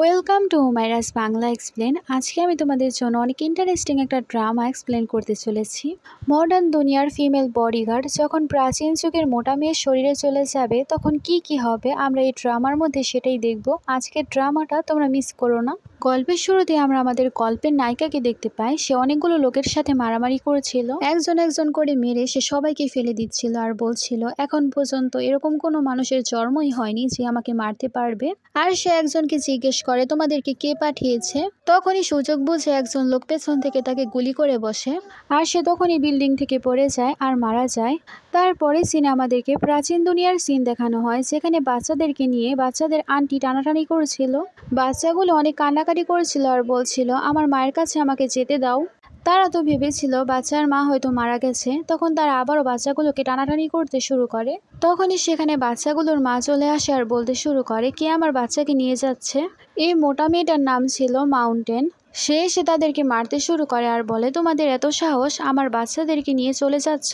Welcome to Humayra's Bangla explain. আজকে আমি তোমাদের জন্য অনেক ইন্টারেস্টিং একটা ড্রামা এক্সপ্লেন করতে চলেছি। মডার্ন দুনিয়ার ফিমেল বডিগার্ড যখন প্রাচীন যুগের মোটা মেয়ের শরীরে চলে যাবে তখন কি হবে আমরা এই ড্রামার মধ্যে সেটাই দেখব। আজকের ড্রামাটা তোমরা মিস করো না। গল্পের শুরুতে আমরা আমাদের গল্পের নায়িকাকে দেখতে পাই। সে অনেকগুলো লোকের সাথে মারামারি করেছিল, একজন করে মেরে সে সবাইকে ফেলে দিচ্ছিল আর বলছিল এখন পর্যন্ত এরকম কোনো মানুষের জন্মই হয়নি যে আমাকে মারতে পারবে। আর সে একজনকে জিজ্ঞেস করে তোমাদেরকে কে পাঠিয়েছে। তখনই সুযোগ বুঝে একজন লোক পেছন থেকে তাকে গুলি করে বসে আর সে তখনই বিল্ডিং থেকে পড়ে যায় আর মারা যায়। তারপরে সিনে আমাদেরকে প্রাচীন দুনিয়ার সিন দেখানো হয়, যেখানে বাচ্চাদেরকে নিয়ে বাচ্চাদের আন্টি টানাটানি করেছিল। বাচ্চাগুলো অনেক কান্নাকাটি করেছিল আর বলছিল আমার মায়ের কাছে আমাকে যেতে দাও। তারা তো ভেবেছিল বাচ্চার মা হয়তো মারা গেছে। তখন তারা আবারও বাচ্চাগুলোকে টানাটানি করতে শুরু করে। তখনই সেখানে বাচ্চাগুলোর মা চলে আসে আর বলতে শুরু করে কে আমার বাচ্চাকে নিয়ে যাচ্ছে। এই মোটা মেয়েটার নাম ছিল মাউন্টেন। সে এসে তাদেরকে মারতে শুরু করে আর বলে তোমাদের এত সাহস আমার বাচ্চাদেরকে নিয়ে চলে যাচ্ছ।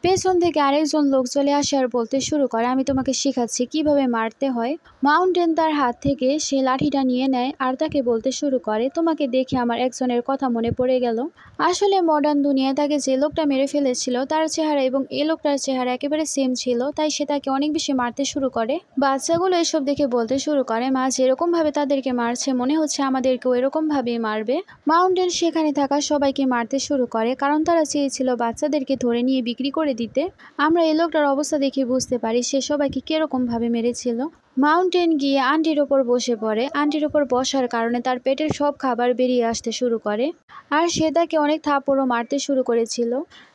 পেছন থেকে আরেকজন লোক চলে আসে আর বলতে শুরু করে আমি তোমাকে শেখাচ্ছি কিভাবে মারতে হয়। মাউন্টেন তার হাত থেকে সে লাঠিটা নিয়ে নেয় আর তাকে বলতে শুরু করে তোমাকে দেখে আমার একজনের কথা মনে পড়ে গেল। আসলে মডার্ন দুনিয়ায় তাকে যে লোকটা মেরে ফেলেছিল তার চেহারা এবং এই লোকটার চেহারা একেবারে সেম ছিল, তাই সে তাকে অনেক বেশি মারতে শুরু করে। বাচ্চাগুলো এসব দেখে বলতে শুরু করে মা যেরকম ভাবে তাদেরকে মারছে মনে হচ্ছে আমাদেরকেও এরকম ভাবেই মারবে। মাউন্টেন সেখানে থাকা সবাইকে মারতে শুরু করে, কারণ তারা চেয়েছিল বাচ্চাদেরকে ধরে নিয়ে বিক্রি করে দিতে। আমরা এই লোকটার অবস্থা দেখে বুঝতে পারি সে সবাইকে কিরকম ভাবে মেরেছিল। মাউন্টেন গিয়ে আন্টির ওপর বসে পড়ে। আন্টির ওপর বসার কারণে তার পেটের সব খাবার বেরিয়ে আসতে শুরু করে আর সে তাকে অনেক থাপ্পড়ও মারতে শুরু করেছিল।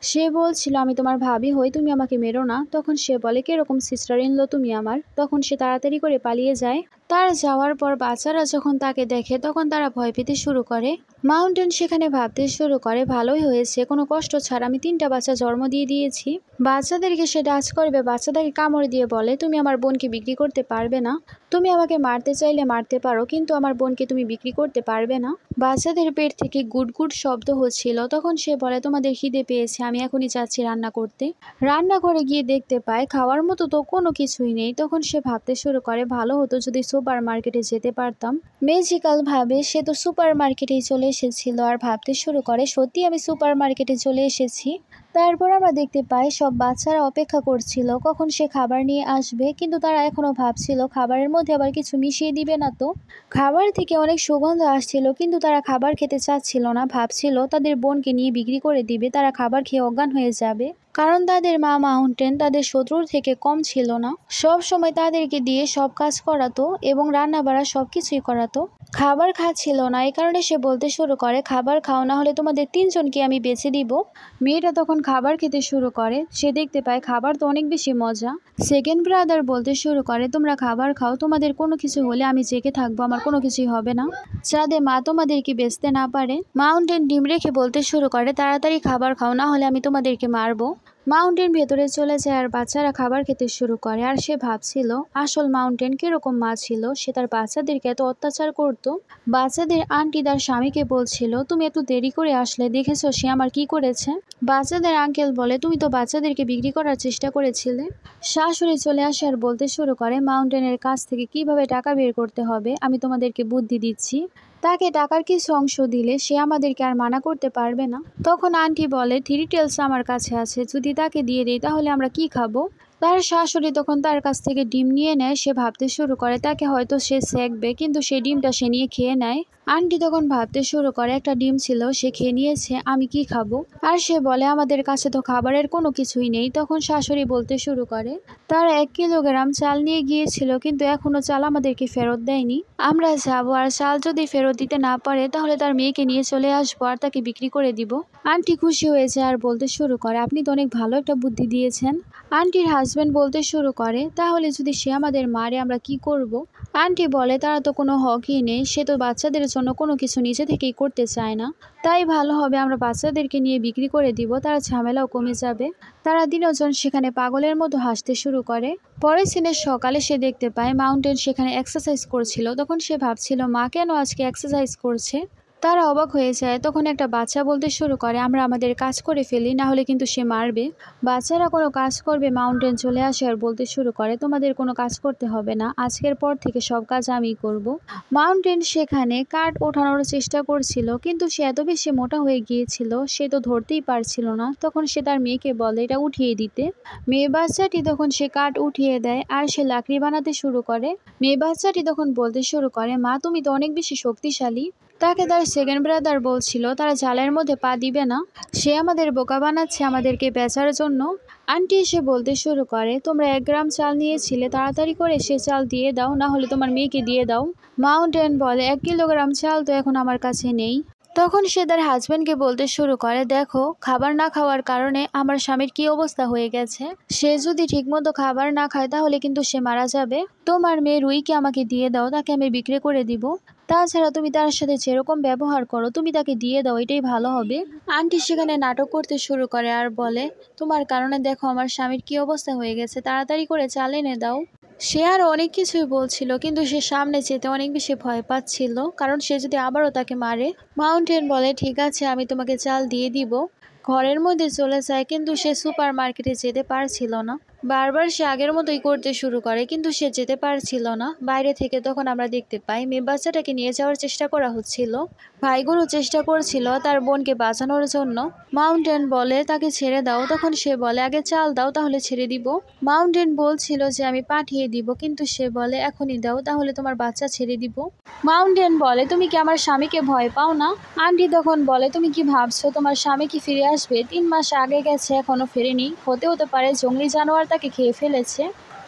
সে বলছিল আমি তোমার ভাবি হই, তুমি আমাকে মেরো না। তখন সে বলে কিরকম সিস্টার ইন ল তুমি আমার। তখন সে তাড়াতাড়ি করে পালিয়ে যায়। তার যাওয়ার পর বাচ্চারা যখন তাকে দেখে তখন তারা ভয় পেতে শুরু করে। মাউন্টেন সেখানে ভাবতে শুরু করে ভালোই হয়েছে, কোনো কষ্ট ছাড়া আমি 3টা বাচ্চা জন্ম দিয়ে দিয়েছি। বাচ্চাদেরকে সে ডাচ করবে, বাচ্চাদেরকে কামড় দিয়ে বলে তুমি আমার বোনকে বিক্রি করতে পারবে না। তুমি আমাকে মারতে চাইলে মারতে পারো, কিন্তু আমার বোনকে তুমি বিক্রি করতে পারবে না। বাচ্চাদের পেট থেকে গুড গুড শব্দ হচ্ছিল। তখন সে বলে তোমাদের খিদে পেয়েছে, আমি এখনই যাচ্ছি রান্না করতে। রান্না করে গিয়ে দেখতে পায় খাওয়ার মতো তো কোনো কিছুই নেই। তখন সে ভাবতে শুরু করে ভালো হতো যদি সুপার মার্কেটে যেতে পারতাম। ম্যাজিক্যাল ভাবে সে তো সুপার মার্কেটেই চলে এসেছিল আর ভাবতে শুরু করে সত্যি আমি সুপার মার্কেটে চলে এসেছি। তারপর আমরা দেখতে পাই সব বাচ্চারা অপেক্ষা করছিল কখন সে খাবার নিয়ে আসবে, কিন্তু তারা এখনো ভাবছিল খাবারের মধ্যে আবার কিছু মিশিয়ে দিবে না তো। খাবার থেকে অনেক সুগন্ধ আসছিল, কিন্তু তারা খাবার খেতে চাচ্ছিল না। ভাবছিল তাদের বোনকে নিয়ে বিক্রি করে দিবে, তারা খাবার খেয়ে অজ্ঞান হয়ে যাবে। কারণ তাদের মা মাউন্টেন তাদের শত্রুর থেকে কম ছিল না, সব সময় তাদেরকে দিয়ে সব কাজ করাতো এবং রান্না বাড়া সবকিছুই করাতো। খাবার খাচ্ছিল না, এই কারণে সে বলতে শুরু করে খাবার খাও, না হলে তোমাদের 3জনকে আমি বেছে দিব। মেয়েটা তখন খাবার খেতে শুরু করে। সে দেখতে পায় খাবার তো অনেক বেশি মজা। সেকেন্ড ব্রাদার বলতে শুরু করে তোমরা খাবার খাও, তোমাদের কোনো কিছু হলে আমি জেগে থাকবো, আমার কোনো কিছুই হবে না, যাতে মা তোমাদেরকে বেচতে না পারে। মাউন্টেন ডিম রেখে বলতে শুরু করে তাড়াতাড়ি খাবার খাও, না হলে আমি তোমাদেরকে মারবো। মাউন্টেন ভেতরে চলে যায় আর বাচ্চারা খাবার খেতে শুরু করে। আর সে ভাবছিল আসল মাউন্টেন কিরকম মা ছিল, সে তার বাচ্চাদেরকে এত অত্যাচার করত। বাচ্চাদের আন্টি তার স্বামীকে বলছিল তুমি একটু দেরি করে আসলে, দেখেছো সে আমার কি করেছে। বাচ্চাদের আঙ্কেল বলে তুমি তো বাচ্চাদেরকে বিক্রি করার চেষ্টা করেছিলে। শাশুড়ি চলে আসে আর বলতে শুরু করে মাউন্টেনের কাছ থেকে কিভাবে টাকা বের করতে হবে আমি তোমাদেরকে বুদ্ধি দিচ্ছি। তাকে টাকার কিছু অংশ দিলে সে আমাদেরকে আর মানা করতে পারবে না। তখন আন্টি বলে 3 টেলস আমার কাছে আছে, যদি তাকে দিয়ে দিই তাহলে আমরা কি খাবো। তার শাশুড়ি তখন তার কাছ থেকে ডিম নিয়ে নেয়। সে ভাবতে শুরু করে তাকে হয়তো সে সেঁকবে, কিন্তু সেই ডিমটা সে নিয়ে খেয়ে নেয়। আন্টি তখন ভাবতে শুরু করে একটা ডিম ছিল সে খেয়ে নিয়েছে, আমি কি খাবো। আর সে বলে আমাদের কাছে তো খাবারের কোনো কিছুই নেই। তখন শাশুড়ি বলতে শুরু করে তারা 1 কিলোগ্রাম চাল নিয়ে গিয়েছিল, কিন্তু এখনো চাল আমাদেরকে ফেরত দেয়নি। আমরা যাবো আর চাল যদি ফেরত দিতে না পারে তাহলে তার মেয়েকে নিয়ে চলে আসবো আর তাকে বিক্রি করে দিব। আন্টি খুশি হয়েছে আর বলতে শুরু করে আপনি তো অনেক ভালো একটা বুদ্ধি দিয়েছেন। আন্টির হাজবেন্ড বলতে শুরু করে তাহলে যদি সে আমাদের মারে আমরা কি করব। আন্টি বলে তারা তো কোনো হকই নেই, সে তো বাচ্চাদের জন্য কোনো কিছু নিজে থেকেই করতে চায় না, তাই ভালো হবে আমরা বাচ্চাদেরকে নিয়ে বিক্রি করে দিব, তারা ঝামেলাও কমে যাবে। তারা 3জন সেখানে পাগলের মতো হাসতে শুরু করে। পরের দিনের সকালে সে দেখতে পায় মাউন্টেন সেখানে এক্সারসাইজ করছিল। তখন সে ভাবছিল মা কেন আজকে এক্সারসাইজ করছে। তারা অবাক হয়ে যায়। তখন একটা বাচ্চা বলতে শুরু করে, আমরা আমাদের কাজ করে ফেলি, না হলে কিন্তু সে মারবে। বাচ্চারা কোনো কাজ করবে মাউন্টেন চলে আসে আর বলতে শুরু করে, তোমাদের কোনো কাজ করতে হবে না, আজকের পর থেকে সব কাজ আমিই করব। মাউন্টেন সেখানে কাঠ ওঠানোর চেষ্টা করছিল, কিন্তু সে এত বেশি মোটা হয়ে গিয়েছিল সে তো ধরতেই পারছিল না। তখন সে তার মেয়েকে বলে এটা উঠিয়ে দিতে। মেয়ে বাচ্চাটি তখন সে কাঠ উঠিয়ে দেয় আর সে লাকড়ি বানাতে শুরু করে। মেয়ে বাচ্চাটি তখন বলতে শুরু করে, মা তুমি তো অনেক বেশি শক্তিশালী। তাকে তার সেকেন্ড ব্রাদার বলছিল তারা জালের মধ্যে পা দিবে না, সে আমাদের বোকা বানাচ্ছে আমাদেরকে বেচার জন্য। আন্টি এসে বলতে শুরু করে, তোমরা 1 গ্রাম চাল নিয়েছিলে, তাড়াতাড়ি করে সে চাল দিয়ে দাও, না হলে তোমার মেয়েকে দিয়ে দাও। মাউন্টেন বলে 1 কিলোগ্রাম চাল তো এখন আমার কাছে নেই। তখন সে তার হাজব্যান্ডকে বলতে শুরু করে, দেখো খাবার না খাওয়ার কারণে আমার স্বামীর কি অবস্থা হয়ে গেছে, সে যদি ঠিকমতো খাবার না খায় তাহলে কিন্তু সে মারা যাবে। তোমার মেয়ে রুইকে আমাকে দিয়ে দাও, তাকে আমি বিক্রি করে দিব। তাছাড়া তুমি তার সাথে যেরকম ব্যবহার করো তুমি তাকে দিয়ে দাও, এটাই ভালো হবে। আন্টি সেখানে নাটক করতে শুরু করে আর বলে, তোমার কারণে দেখো আমার স্বামীর কি অবস্থা হয়ে গেছে, তাড়াতাড়ি করে চাল এনে দাও। সে আরও অনেক কিছুই বলছিল, কিন্তু সে সামনে যেতে অনেক বেশি ভয় পাচ্ছিল, কারণ সে যদি আবারও তাকে মারে। মাউন্টেন বলে, ঠিক আছে আমি তোমাকে চাল দিয়ে দিব। ঘরের মধ্যে চলে যায়, কিন্তু সে সুপার মার্কেটে যেতে পারছিল না। বারবার সে আগের মতোই করতে শুরু করে, কিন্তু সে যেতে পারছিল না। বাইরে থেকে তখন আমরা দেখতে পাই মেয়ে বাচ্চাটাকে নিয়ে যাওয়ার চেষ্টা করা হচ্ছিল। ভাইগুলো চেষ্টা করছিল তার বোনকে বাঁচানোর জন্য। মাউন্টেন বলে তাকে ছেড়ে দাও, তখন সে বলে আগে চাল দাও তাহলে ছেড়ে দিব। মাউন্টেন বলছিল যে আমি পাঠিয়ে দিব, কিন্তু সে বলে এখনই দাও তাহলে তোমার বাচ্চা ছেড়ে দিব। মাউন্টেন বলে, তুমি কি আমার স্বামীকে ভয় পাও না? আন্টি তখন বলে, তুমি কি ভাবছো তোমার স্বামী কি ফিরে আসবে? 3 মাস আগে গেছে এখনো ফেরেনি, হতে পারে জঙ্গলি জানোয়ার তাকে খেয়ে ফেলেছে।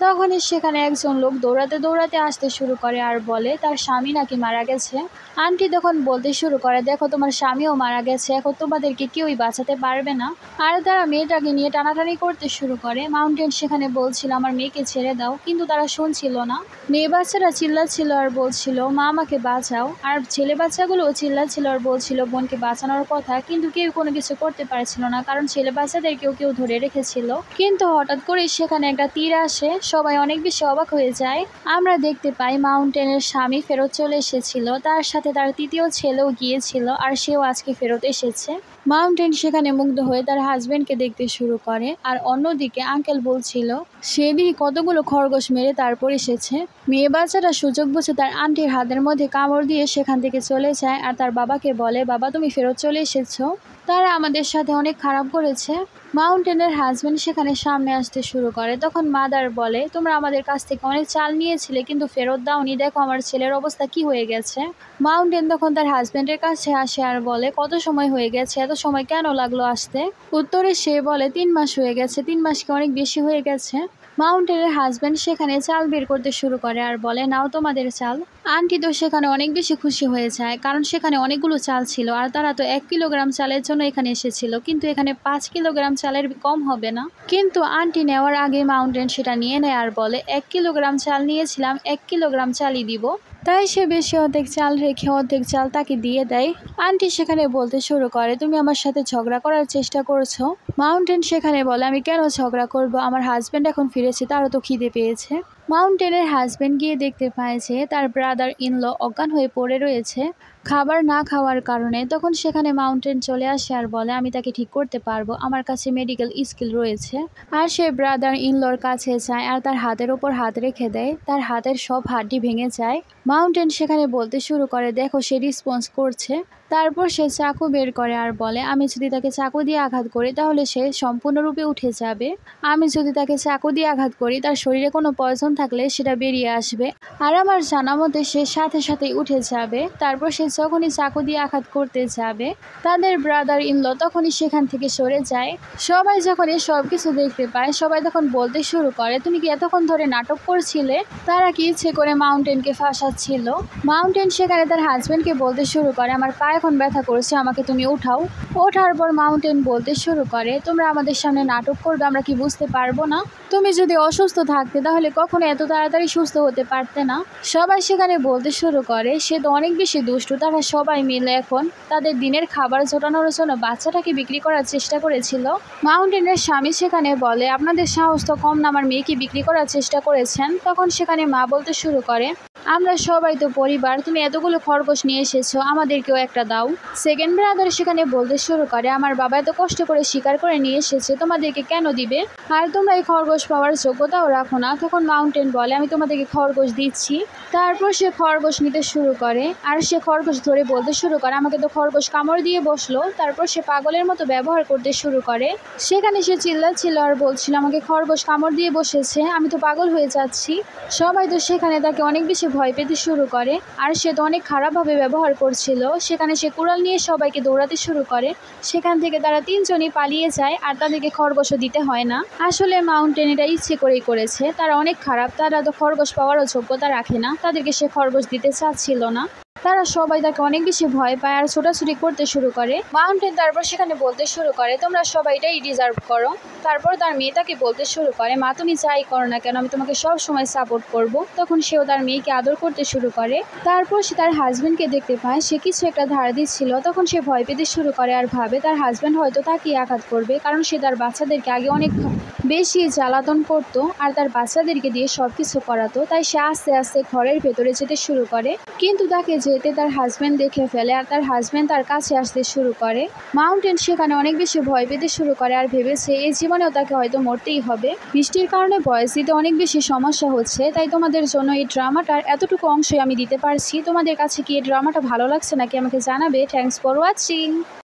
তখনই সেখানে একজন লোক দৌড়াতে দৌড়াতে আসতে শুরু করে আর বলে তার স্বামী নাকি মারা গেছে। আন্টি তখন বলতে শুরু করে, দেখো তোমার স্বামীও মারা গেছে, এখন তোমাদেরকে কেউই বাঁচাতে পারবে না। আর তারা মেয়েটাকে নিয়ে টানাটানি করতে শুরু করে। মাউন্টেন সেখানে বলছিল আমার মেয়েকে ছেড়ে দাও, কিন্তু তারা শুনছিল না। মেয়ে বাচ্চারা চিল্লাচ্ছিল আর বলছিল মা আমাকে বাঁচাও, আর ছেলে বাচ্চাগুলোও চিল্লাচ্ছিল আর বলছিল বোনকে বাঁচানোর কথা, কিন্তু কেউ কোনো কিছু করতে পারছিল না, কারণ ছেলে বাচ্চাদেরকেও কেউ ধরে রেখেছিল। কিন্তু হঠাৎ করে সেখানে একটা তীর আসে, সবাই অনেক বেশি অবাক হয়ে যায়। আমরা দেখতে পাই মাউন্টেনের স্বামী ফেরত চলে এসেছিল, তার সাথে তার তৃতীয় ছেলেও গিয়েছিল আর সেও আজকে ফেরত এসেছে। মাউন্টেন সেখানে মুগ্ধ হয়ে তার হাজবেন্ডকে দেখতে শুরু করে, আর অন্যদিকে আঙ্কেল বলছিল সে দিকে কতগুলো খরগোশ মেরে তারপর এসেছে। মেয়ে বাচ্চাটা সুযোগ বুঝে তার আন্টির হাতের মধ্যে কামড় দিয়ে সেখান থেকে চলে যায় আর তার বাবাকে বলে, বাবা তুমি ফেরত চলে এসেছো, তারা আমাদের সাথে অনেক খারাপ করেছে। মাউন্টেনের হাজবেন্ড সেখানে সামনে আসতে শুরু করে। তখন মাদার বলে, তোমরা আমাদের কাছ থেকে অনেক চাল নিয়েছিলে কিন্তু ফেরত দাওনি, দেখো আমার ছেলের অবস্থা কি হয়ে গেছে। মাউন্টেন তখন তার হাজবেন্ডের কাছে আসে আর বলে, কত সময় হয়ে গেছে, এত সময় কেন লাগলো আসতে? উত্তরে সে বলে 3 মাস হয়ে গেছে। 3 মাস কি অনেক বেশি হয়ে গেছে? মাউন্টেনের হাজবেন্ড সেখানে চাল বের করতে শুরু করে আর বলে, নাও তোমাদের চাল। আন্টি তো সেখানে অনেক বেশি খুশি হয়ে যায়, কারণ সেখানে অনেকগুলো চাল ছিল আর তারা তো 1 কিলোগ্রাম চালের জন্য এখানে এসেছিল, কিন্তু এখানে 5 কিলোগ্রাম চালের কম হবে না। কিন্তু আন্টি নেওয়ার আগে মাউন্টেন সেটা নিয়ে নেয় আর বলে, 1 কিলোগ্রাম চাল নিয়েছিলাম, 1 কিলোগ্রাম চালই দিব। তাই সে বেশি অর্ধেক চাল রেখে অর্ধেক চাল তাকে দিয়ে দেয়। আন্টি সেখানে বলতে শুরু করে, তুমি আমার সাথে ঝগড়া করার চেষ্টা করছো। মাউন্টেন সেখানে বলে, আমি কেন ঝগড়া করব, আমার হাজবেন্ড এখন ফিরেছে, তারও তো খিদে পেয়েছে। মাউন্টেনের হাজবেন্ড গিয়ে দেখতে পায় যে তার ব্রাদার ইনল অজ্ঞান হয়ে পড়ে রয়েছে খাবার না খাওয়ার কারণে। তখন সেখানে মাউন্টেন চলে আসে আর বলে, আমি তাকে ঠিক করতে পারবো, আমার কাছে মেডিকেল স্কিল রয়েছে। আর সে ব্রাদার ইনলর কাছে যায় আর তার হাতের ওপর হাত রেখে দেয়, তার হাতের সব হাড্ডি ভেঙে যায়। মাউন্টেন সেখানে বলতে শুরু করে, দেখো সে রেসপন্স করছে। তারপর সে চাকু বের করে আর বলে, আমি যদি তাকে চাকু দিয়ে আঘাত করি তাহলে সে সম্পূর্ণরূপে উঠে যাবে, আমি যদি তাকে চাকু দিয়ে আঘাত করি তার শরীরে কোনো পয়জন থাকলে সেটা বেরিয়ে আসবে, আর আমার জানা মতে সে সাথে সাথেই উঠে যাবে। তারপর সে যখনই চাকু দিয়ে আঘাত করতে যাবে তাদের ব্রাদার ইনল তখনই সেখান থেকে সরে যায়। সবাই যখন এই সব কিছু দেখতে পায় সবাই তখন বলতে শুরু করে, তুমি কি এতক্ষণ ধরে নাটক করছিলে? তারা কি ইচ্ছে করে মাউন্টেনকে ফাঁসাচ্ছিল? মাউন্টেন সেখানে তার হাজবেন্ডকে বলতে শুরু করে, আমার পা এখন ব্যথা করছে, আমাকে তুমি উঠাও। ওঠার পর মাউন্টেন বলতে শুরু করে, তোমরা আমাদের সামনে নাটক করবে, আমরা কি বুঝতে পারবো না? তুমি যদি অসুস্থ থাকতে তাহলে কখনো এত তাড়াতাড়ি সুস্থ হতে পারতে না। সবাই সেখানে বলতে শুরু করে, সে তো অনেক বেশি দুষ্টু। তারা সবাই মিলে এখন তাদের দিনের খাবার জোটানোর জন্য বাচ্চাটাকে বিক্রি করার চেষ্টা করেছিল। মাউন্টেনের স্বামী সেখানে বলে, আপনাদের সাহস তো কম না, আমার মেয়েকে বিক্রি করার চেষ্টা করেছেন। তখন সেখানে মা বলতে শুরু করে, আমরা সবাই তো পরিবার, তুমি এতগুলো খরগোশ নিয়ে এসেছো, আমাদেরকেও একটা দাও। সেকেন্ড ব্রাদার সেখানে বলতে শুরু করে, আমার বাবা এত কষ্ট করে শিকার করে নিয়ে এসেছে, তোমাদেরকে কেন দিবে? আর তোমরা এই খরগোশ পাওয়ার যোগ্যতাও রাখো না। তখন মাউন্টেন বলে, আমি তোমাদেরকে খরগোশ দিচ্ছি। তারপর সে খরগোশ নিতে শুরু করে, আর সে খরগোশ ধরে বলতে শুরু করে, আমাকে তো খরগোশ কামড় দিয়ে বসলো। তারপর সে পাগলের মতো ব্যবহার করতে শুরু করে। সেখানে সে চিল্লাচ্ছিল আর বলছিল, আমাকে খরগোশ কামড় দিয়ে বসেছে, আমি তো পাগল হয়ে যাচ্ছি। সবাই তো সেখানে তাকে অনেক বেশি ভয় পেতে শুরু করে, আর সে তো অনেক খারাপভাবে ব্যবহার করছিল। সেখানে সে কুড়াল নিয়ে সবাইকে দৌড়াতে শুরু করে। সেখান থেকে তারা তিনজনই পালিয়ে যায়, আর তাদেরকে খরগোশও দিতে হয় না। আসলে মাউন্টেন এটা ইচ্ছে করেই করেছে, তারা অনেক খারাপ, তারা তো খরগোশ পাওয়ারও যোগ্যতা রাখে না, তাদেরকে সে খরগোশ দিতে চাচ্ছিল না। তারা সবাই তাকে অনেক বেশি ভয় পায় আর ছোটাছুটি করতে শুরু করে। মাউন্টেন তারপর সেখানে বলতে শুরু করে, তোমরা সবাই এটাই ডিজার্ভ করো। তারপর তার মেয়ে তাকে বলতে শুরু করে, মা তুমি যাই করো না কেন, আমি তোমাকে সব সময় সাপোর্ট করব। তখন সেও তার মেয়েকে আদর করতে শুরু করে। তারপর সে তার হাজবেন্ডকে দেখতে পায়, সে কিছু একটা ধার দিচ্ছিল। তখন সে ভয় পেতে শুরু করে আর ভাবে তার হাজবেন্ড হয়তো তাকেই আঘাত করবে, কারণ সে তার বাচ্চাদেরকে আগে অনেক বেশি জ্বালাতন করতো আর তার বাচ্চাদেরকে দিয়ে সব কিছু করাতো। তাই সে আস্তে আস্তে ঘরের ভেতরে যেতে শুরু করে, কিন্তু তাকে যেতে তার হাজবেন্ড দেখে ফেলে আর তার হাজবেন্ড তার কাছে আসতে শুরু করে। মাউন্টেন সেখানে অনেক বেশি ভয় পেতে শুরু করে আর ভেবেছে এই জীবনেও তাকে হয়তো মরতেই হবে। বৃষ্টির কারণে ভয়েস দিতে অনেক বেশি সমস্যা হচ্ছে, তাই তোমাদের জন্য এই ড্রামাটার এতটুকু অংশই আমি দিতে পারছি। তোমাদের কাছে কি এই ড্রামাটা ভালো লাগছে নাকি আমাকে জানাবে। Thanks for watching.